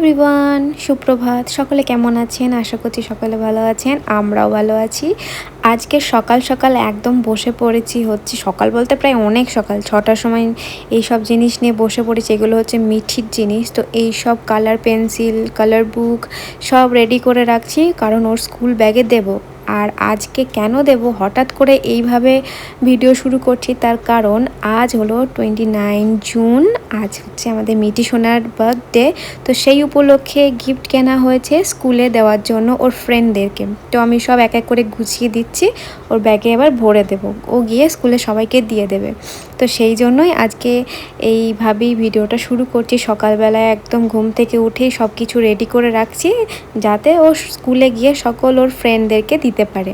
Everyone, সুপ্রভাত। সকলে কেমন আছেন? আশা করছি সকলে ভালো আছেন, আমরাও ভালো আছি। আজকে সকাল সকাল একদম বসে পড়েছি, সকাল বলতে প্রায় অনেক সকাল, 6টার সময় এই সব জিনিস নিয়ে বসে পড়েছি। এগুলো হচ্ছে মিঠির জিনিস, তো এই সব কালার পেন্সিল, কালার বুক সব রেডি করে রাখছি, কারণ ওর স্কুল ব্যাগে দেবো। আর আজকে কেন দেব, হঠাৎ করে এইভাবে ভিডিও শুরু করছি, তার কারণ আজ হলো 29 জুন, আজ হচ্ছে আমাদের মিটি সোনার বার্থডে। তো সেই উপলক্ষে গিফট কেনা হয়েছে স্কুলে দেওয়ার জন্য ওর ফ্রেন্ডদেরকে। তো আমি সব এক এক করে গুছিয়ে দিচ্ছি, ওর ব্যাগে এবার ভরে দেব, ও গিয়ে স্কুলে সবাইকে দিয়ে দেবে। তো সেই জন্যই আজকে এইভাবেই ভিডিওটা শুরু করছি। সকালবেলায় একদম ঘুম থেকে উঠেই সব কিছু রেডি করে রাখছি, যাতে ও স্কুলে গিয়ে সকল ওর ফ্রেন্ডদেরকে দিতে পারে।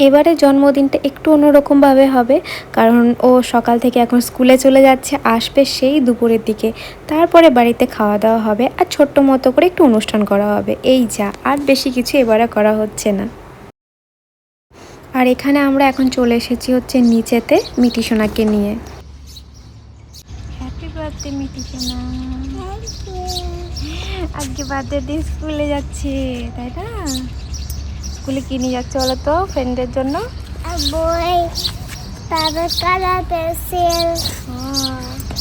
এবারে জন্মদিনটা একটু অন্যরকমভাবে হবে, কারণ ও সকাল থেকে এখন স্কুলে চলে যাচ্ছে, আসবে সেই দুপুরের দিকে। তারপরে বাড়িতে খাওয়া দাওয়া হবে, আর ছোট্ট মতো করে একটু অনুষ্ঠান করা হবে, এই যা, আর বেশি কিছু এবারে করা হচ্ছে না। আর এখানে আমরা এখন চলে এসেছি হচ্ছে নিচেতে মিটি সোনাকে নিয়ে। হ্যাপি বার্থডে মিটি সোনা, আজকে বার্থডে দিন স্কুলে যাচ্ছে, তাই না? স্কুলে কি নিয়ে যাচ্ছে বলো তো ফ্রেন্ডের জন্য? বই, তারপর কালার পেন্সিল।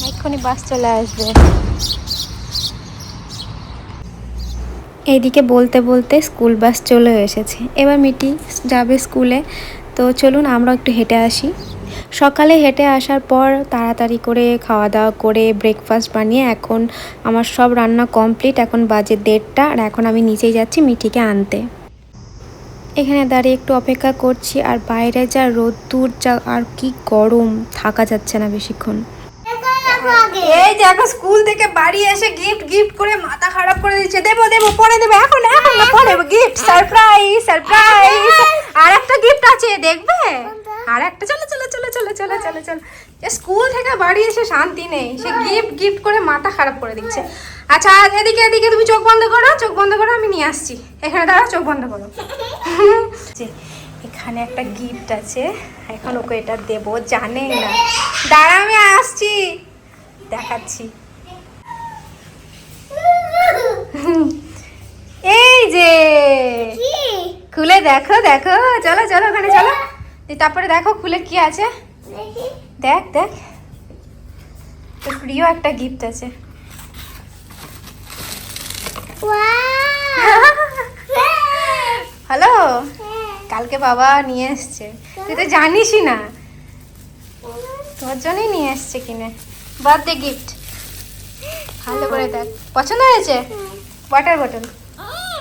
এক্ষুনি বাস চলে আসবে। এইদিকে বলতে বলতে স্কুল বাস চলে এসেছে, এবার মিটি যাবে স্কুলে। তো চলুন আমরা একটু হেঁটে আসি। সকালে হেঁটে আসার পর তাড়াতাড়ি করে খাওয়া দাওয়া করে ব্রেকফাস্ট বানিয়ে এখন আমার সব রান্না কমপ্লিট। এখন বাজে 1:30, আর এখন আমি নিচেই যাচ্ছি মিঠিকে আনতে। এখানে দাঁড়িয়ে একটু অপেক্ষা করছি, আর বাইরে যা রোদ্দুর, যা আর কি গরম, থাকা যাচ্ছে না বেশিক্ষণ। এই যে এখন স্কুল থেকে বাড়ি এসে গিফট করে মাথা খারাপ করে দিচ্ছে। দেবো পরে দেবো, এখন না পরে গিফট, সারপ্রাইজ। আর একটা গিফট আছে, দেখবে? আর একটা, চলো চলো চলো চলো চলো চলো চলো। স্কুল থেকে বাড়ি এসে শান্তি নেই, সে গিফট করে মাথা খারাপ করে দিচ্ছে। আচ্ছা এদিকে তুমি চোখ বন্ধ করো, আমি নিয়ে আসছি। এখানে দাঁড়াও, চোখ বন্ধ করো। এখানে একটা গিফট আছে, এখন ওকে এটা দেবো, জানে না। দাঁড়া, আমি আসছি, দেখাচ্ছি। এই যে খুলে দেখো, চলো ওখানে চলো, তারপরে দেখো খুলে কি আছে। দেখ তোর প্রিয় একটা গিফট আছে। হ্যালো, কালকে বাবা নিয়ে এসছে, তুই তো জানিসই না, তোর জন্যই নিয়ে এসছে কিনে, বার্থডে গিফট। ভালো করে দেখ, পছন্দ হয়েছে? ওয়াটার বটল,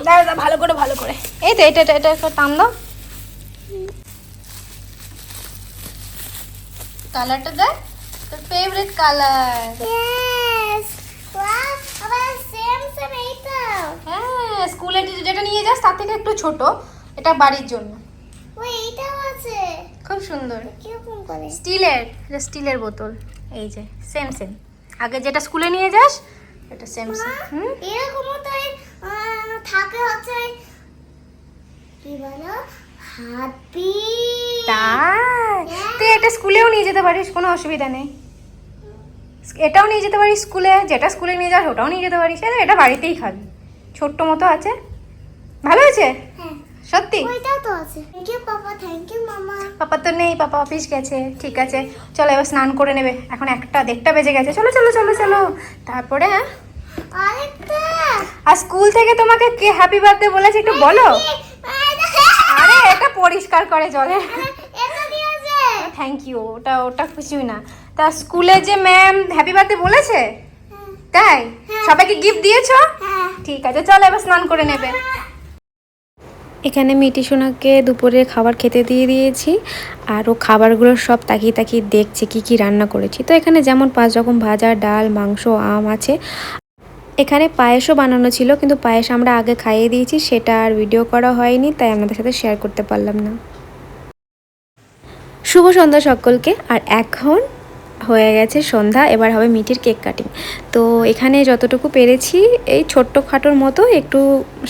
দাঁড়া ভালো করে, এই তো এটা একটা টান দাও। কালারটা দেখ, তোর ফেভারিট কালার। হ্যাঁ, স্কুলে যেটা নিয়ে যাস তার থেকে একটু ছোট, এটা বাড়ির জন্য। খুব সুন্দর, স্টিলের বোতল। এই যে সেম আগে যেটা স্কুলে নিয়ে যাস, এটা সেম। এরকমও তো থাকে, হচ্ছে কি বলো, হ্যাপি। তাই তুই এটা স্কুলেও নিয়ে যেতে পারিস, কোনো অসুবিধা নেই। এটাও নিয়ে যেতে পারিস স্কুলে, যেটা স্কুলে নিয়ে যাস ওটাও নিয়ে যেতে পারিস। এটা বাড়িতেই খাবি, ছোট্ট মতো আছে। ভালো হয়েছে? হ্যাঁ সত্যি? ওইটাও তো আছে। থ্যাংক ইউ পাপা, থ্যাংক ইউ মামা। পাপা তো নেই, পাপা অফিস গেছে। ঠিক আছে, চলো এবার স্নান করে নেবে, এখন 1:30 বেজে গেছে। চলো তারপরে আরেকটা, আর স্কুল থেকে তোমাকে কে হ্যাপি বার্থডে বলেছে একটু বলো। আরে এটা পরিষ্কার করে জলে। এটা দিয়েছে। থ্যাংক ইউ, ওটা কিছুই না। তা স্কুলে যে ম্যাম হ্যাপি বার্থডে বলেছে, তাই সবাইকে গিফট দিয়েছো? ঠিক আছে, চলো এবার স্নান করে নেবে। এখানে মিটি সোনাকে দুপুরে খাবার খেতে দিয়ে দিয়েছি, আর ও খাবারগুলো সব তাকিয়ে দেখছে কি রান্না করেছি। তো এখানে যেমন 5 রকম ভাজা, ডাল, মাংস, আম আছে। এখানে পায়েসও বানানো ছিল, কিন্তু পায়েস আমরা আগে খাইয়ে দিয়েছি, সেটা আর ভিডিও করা হয়নি, তাই আপনাদের সাথে শেয়ার করতে পারলাম না। শুভ সন্ধ্যা সকলকে। আর এখন হয়ে গেছে সন্ধ্যা, এবার হবে মিঠির কেক কাটিং। তো এখানে যতটুকু পেরেছি এই ছোট্টখাটোর মতো একটু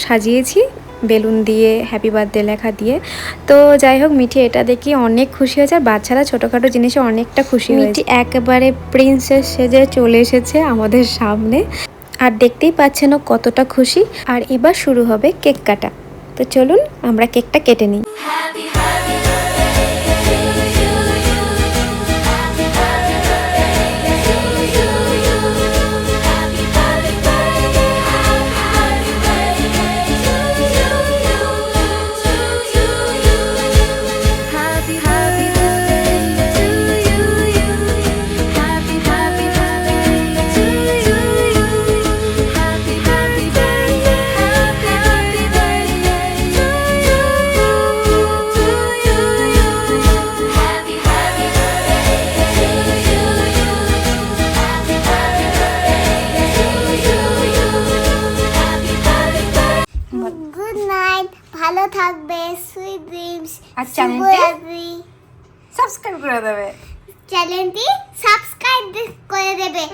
সাজিয়েছি, বেলুন দিয়ে, হ্যাপি বার্থডে লেখা দিয়ে। তো যাই হোক, মিঠি এটা দেখি অনেক খুশি হয়েছে, আর বাচ্চারা ছোটোখাটো জিনিসে অনেকটা খুশি হয়েছে। মিঠি একেবারে প্রিন্সেস সেজে চলে এসেছে আমাদের সামনে। আর দেখতেই পাচ্ছেন ও কতটা খুশি। আর এবার শুরু হবে কেক কাটা। তো চলুন আমরা কেকটা কেটে নিই। গুড নাইট, ভালো থাকবে, সুইট ড্রিমস। আর চ্যানেলটি শুভরাত্রি। সাবস্ক্রাইব করে দেবে। চ্যানেলটি সাবস্ক্রাইব করে দেবে।